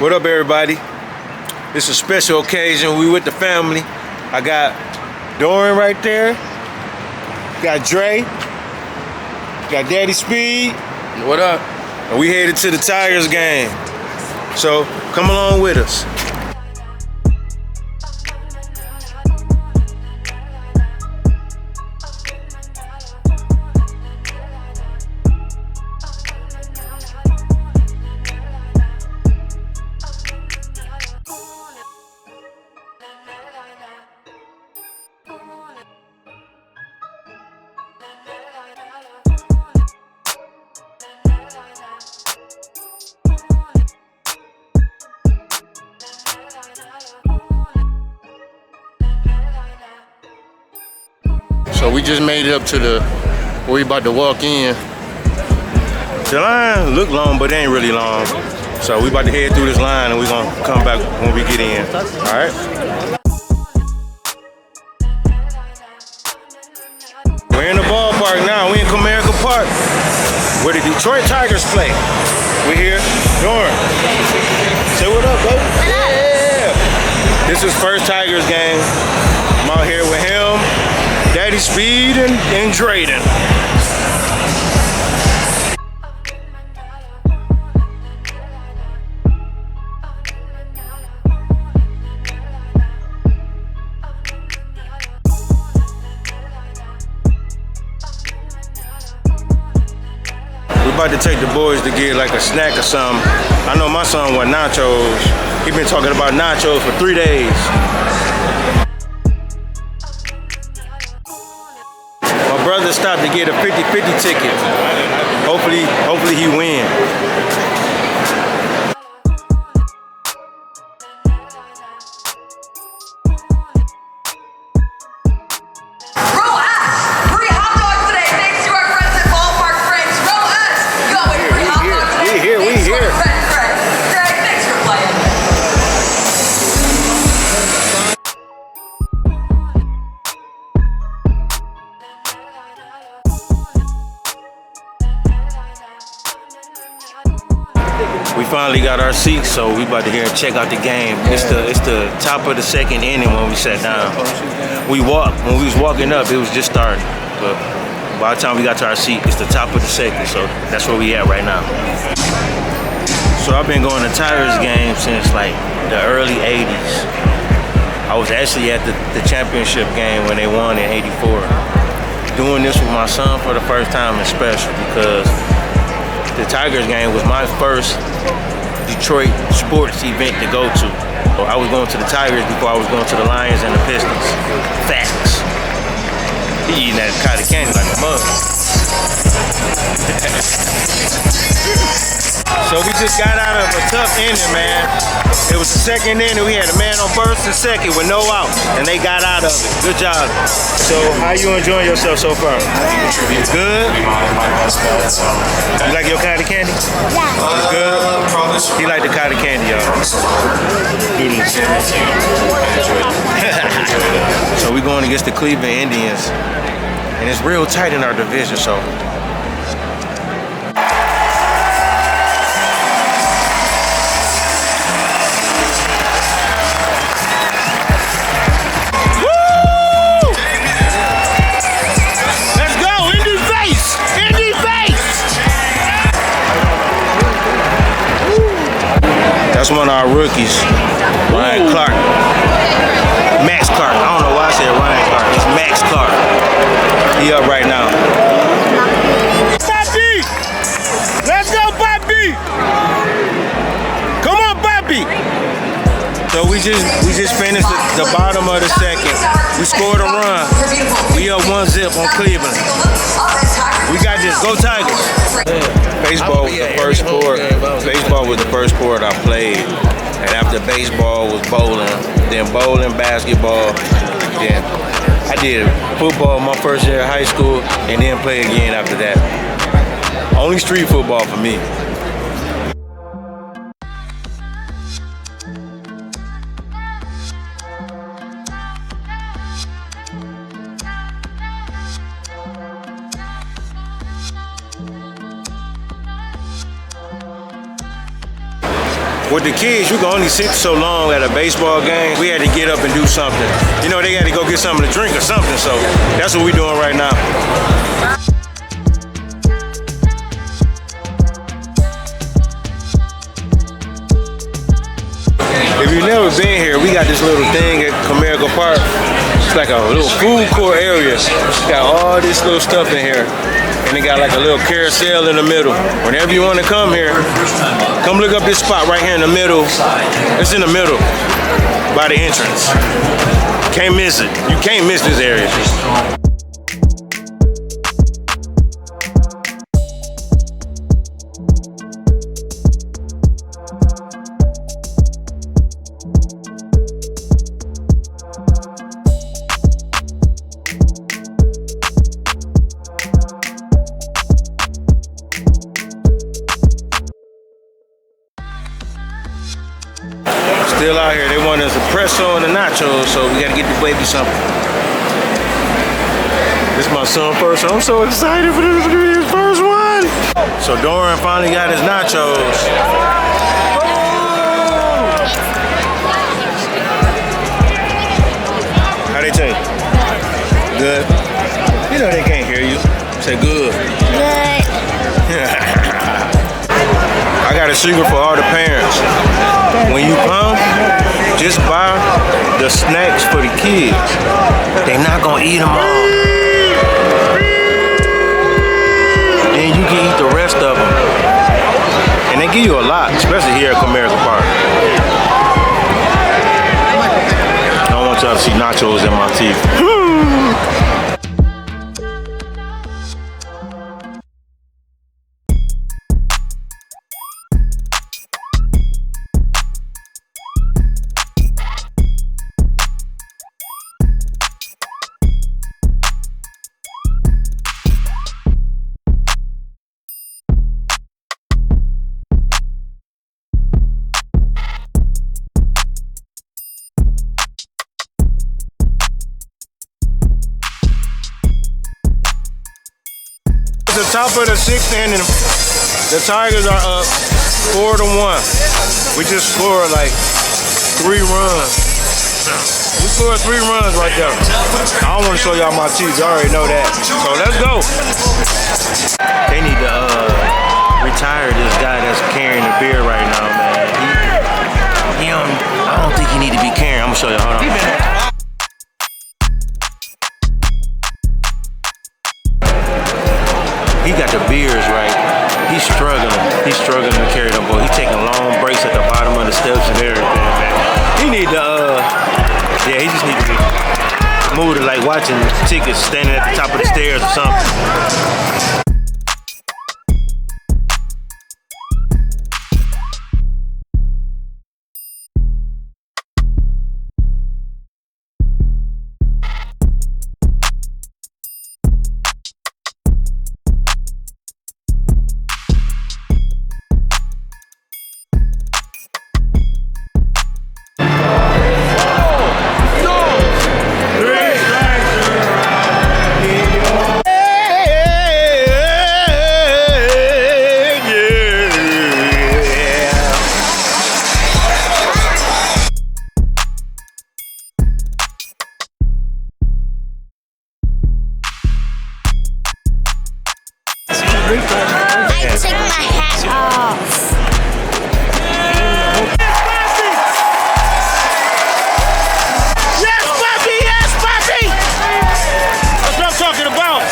What up, everybody? It's a special occasion. We with the family. I got Dorian right there. Got Dre. Got Daddy Speed. What up? And we headed to the Tigers game. So come along with us. So we just made it up to where we about to walk in. The line look long, but it ain't really long. So we about to head through this line and we gonna come back when we get in. All right? We're in the ballpark now. We in Comerica Park, where the Detroit Tigers play. We here. Dorian, say what up, baby. Yeah. This is first Tigers game. I'm out here with him, Daddy Speed, and Drayden. We about to take the boys to get like a snack or something. I know my son want nachos. He been talking about nachos for 3 days. My brother stopped to get a 50-50 ticket. Hopefully he win. We finally got our seats, so we about to hear and check out the game. It's the top of the second inning when we sat down. When we was walking up, it was just starting. But by the time we got to our seat, it's the top of the second, so that's where we at right now. So I've been going to Tigers games since like the early 80s. I was actually at the championship game when they won in 84. Doing this with my son for the first time is special because the Tigers game was my first Detroit sports event to go to. So I was going to the Tigers before I was going to the Lions and the Pistons. Facts. He eating that cotton candy like a mug. So we just got out of a tough inning, man. It was the second inning. We had a man on first and second with no outs, and they got out of it. Good job. So how you enjoying yourself so far? Good? You like your cotton candy? Yeah. Good? He like the cotton candy, y'all. So we going against the Cleveland Indians, and it's real tight in our division, so. That's one of our rookies, Ryan Clark. Max Clark. I don't know why I said Ryan Clark. It's Max Clark. He up right now. Bobby! Let's go, Bobby! Come on, Bobby! So we just finished the bottom of the second. We scored a run. We up 1-0 on Cleveland. We got this. Go Tigers. Baseball was the first sport. Baseball was the first sport I played. And after baseball was bowling, then bowling, basketball, then I did football my first year of high school, and then played again after that. Only street football for me. with the kids, you can only sit so long at a baseball game. We had to get up and do something. You know, they got to go get something to drink or something, so that's what we're doing right now. If you've never been here, we got this little thing at Comerica Park. It's like a little food court area. Got all this little stuff in here. And they got like a little carousel in the middle. Whenever you want to come here, come look up this spot right here in the middle. It's in the middle by the entrance. Can't miss it. You can't miss this area. Still out here, they want us espresso and the nachos, so we gotta get the baby something. This is my son first, so I'm so excited for this to be his first one. So Doran finally got his nachos. How they taste? Good? You know they can't hear you. Say good. Good. I got a secret for all the parents. When you come, just buy the snacks for the kids. They're not gonna eat them all. Then you can eat the rest of them. And they give you a lot, especially here at Comerica Park. I don't want y'all to see nachos in my teeth. The top of the sixth inning, the Tigers are up 4-1. We just scored like 3 runs. We scored 3 runs right there. I don't want to show y'all my teeth. You already know that. So let's go. They need to retire this guy that's carrying the beer right now, man. I don't think he need to be carrying. I'm gonna show you. Hold on. He got the beers right. He's struggling. He's struggling to carry them, boy. He's taking long breaks at the bottom of the steps and everything, man. He need to, yeah, he just need to be moved to like watching tickets standing at the top of the stairs or something. I took my hat off. Yes, Puppy! Yes, Puppy! That's what I'm talking about.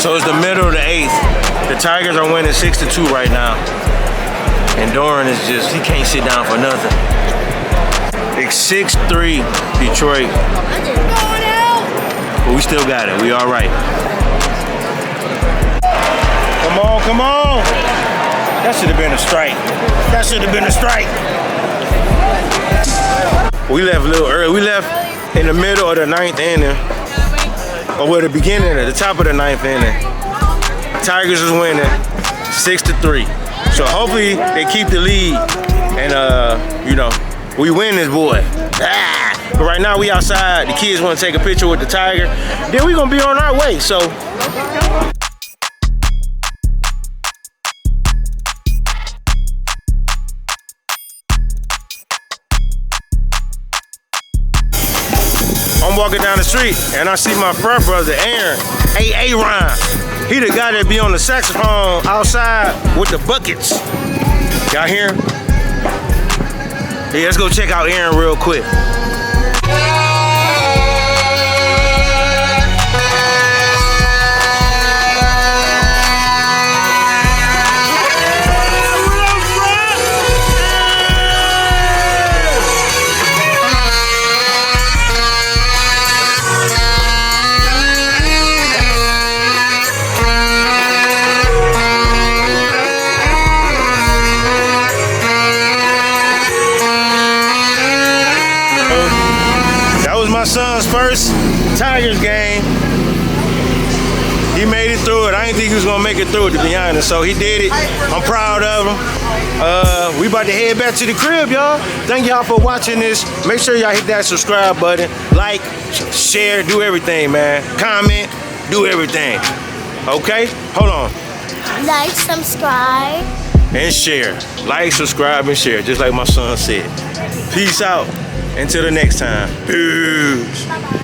So it's the middle of the 8th. The Tigers are winning 6-2 right now. And Doran is just, he can't sit down for nothing. It's 6-3 Detroit. But we still got it. We all right. Come on, come on. That should have been a strike. That should have been a strike. We left a little early. We left in the middle of the 9th inning. Or well, the beginning, at the top of the 9th inning. Tigers is winning 6-3. So hopefully they keep the lead. And, you know, we win this boy. But right now we outside. The kids want to take a picture with the tiger. Then we gonna be on our way. So. I'm walking down the street and I see my frat brother Aaron, Aaron. He the guy that be on the saxophone outside with the buckets. Y'all hear him? Yeah, let's go check out Aaron real quick. My son's first Tigers game. He made it through it. I didn't think he was gonna make it through it, to be honest. So he did it. I'm proud of him. We about to head back to the crib, y'all. Thank y'all for watching this. Make sure y'all hit that subscribe button. Like, share, do everything, man. Comment, do everything. Okay? Hold on. Like, subscribe. And share. Like, subscribe, and share. Just like my son said. Peace out. Until the next time. Peace.